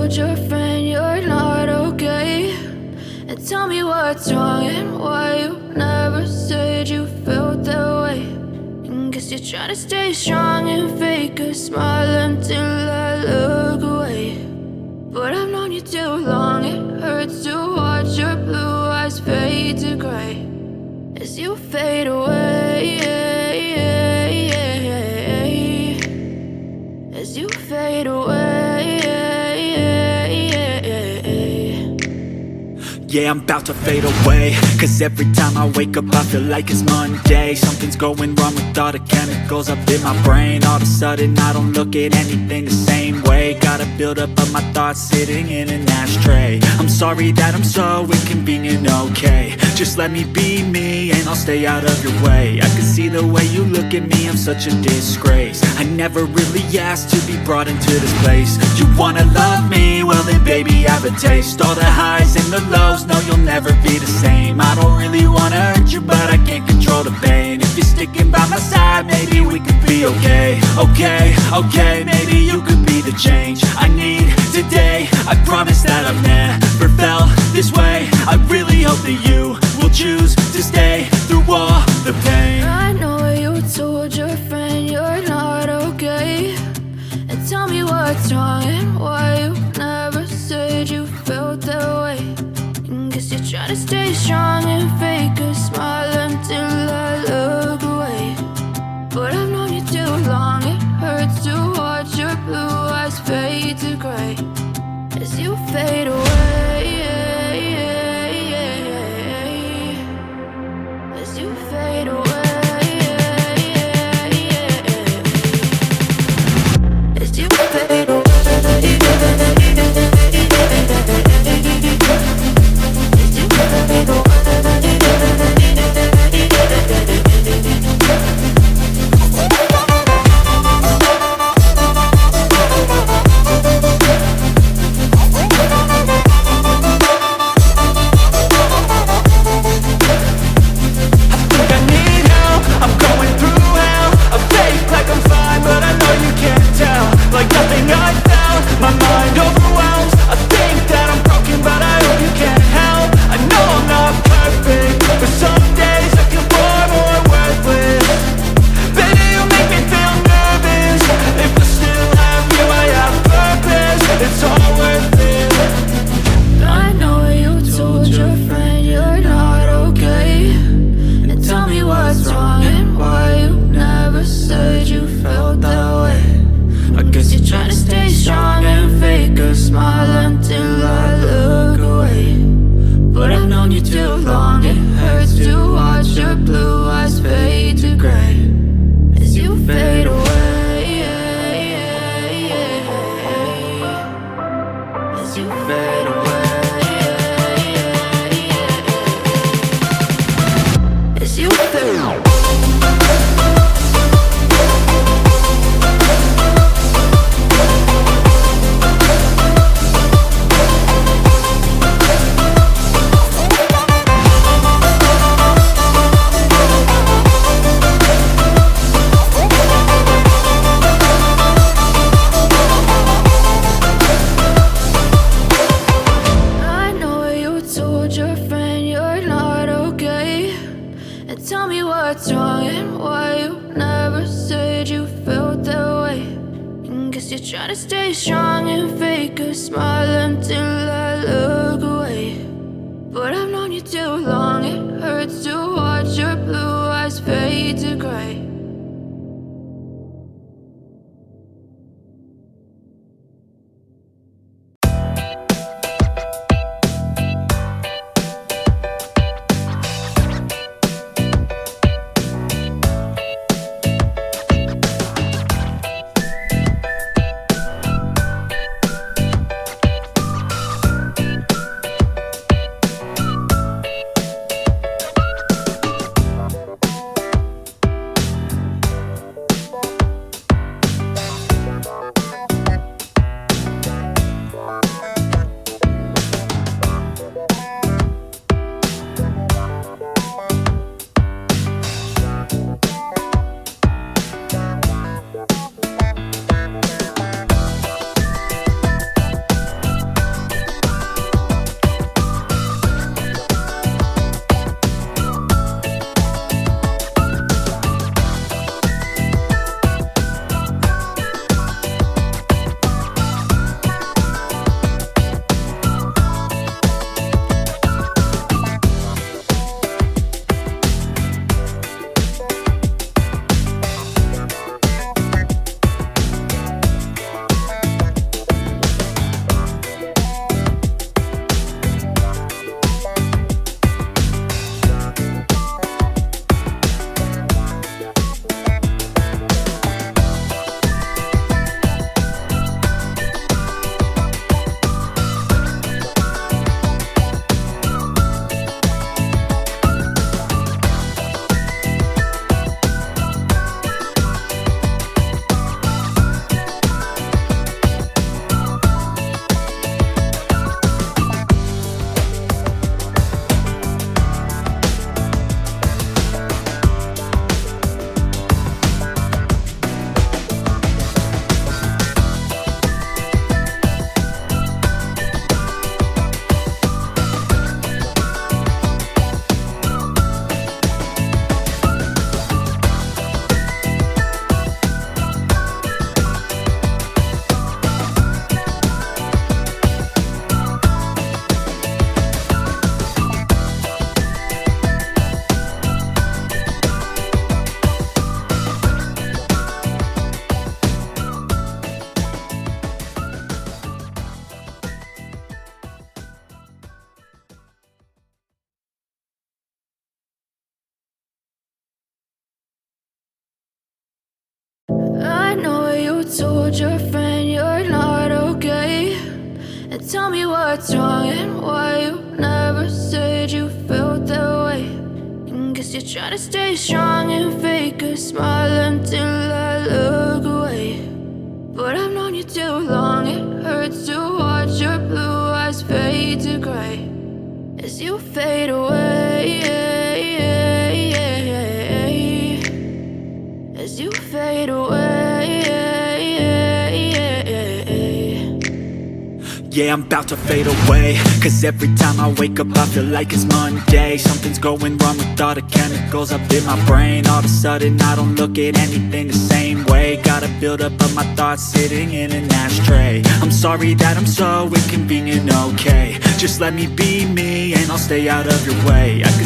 told your friend you're not okay? And tell me what's wrong and why you never said you felt that way. And guess you're trying to stay strong and fake a smile until I look away. But I've known you too long, it hurts to watch your blue eyes fade to gray as you fade away, as you fade away. Yeah, I'm about to fade away, cause every time I wake up I feel like it's Monday. Something's going wrong with all the chemicals up in my brain. All of a sudden I don't look at anything the same way. Got a build up of my thoughts sitting in an ashtray. I'm sorry that I'm so inconvenient, okay? Just let me be me and I'll stay out of your way. I can see the way you look at me, I'm such a disgrace. I never really asked to be brought into this place. You wanna love me? Well then baby, have a taste. All the highs and the lows, no, you'll never be the same. I don't really wanna hurt you, but I can't control the pain. If you're sticking by my side, maybe we could be okay. Okay, maybe you could be the change I need today. I promise that I've never felt this way. I really hope that you will choose to stay through all the pain. I know you told your friend you're not okay. And tell me what's wrong and why you never said you felt that way. Guess you're trying to stay strong and fake a smile until I look away. But I've known you too long, it hurts to watch your blue eyes fade to gray as you fade away, as you fade away, as you fade away. told your friend you're not okay? And tell me what's wrong and why you never said you felt that way. And guess you're trying to stay strong and fake a smile until I look away. But I've known you too long, it hurts to watch your blue eyes fade to gray as you fade away, as you fade away. Yeah, I'm about to fade away, cause every time I wake up I feel like it's Monday. Something's going wrong with all the chemicals up in my brain. All of a sudden I don't look at anything the same way. Got a buildup of my thoughts sitting in an ashtray. I'm sorry that I'm so inconvenient, okay? Just let me be me and I'll stay out of your way. I could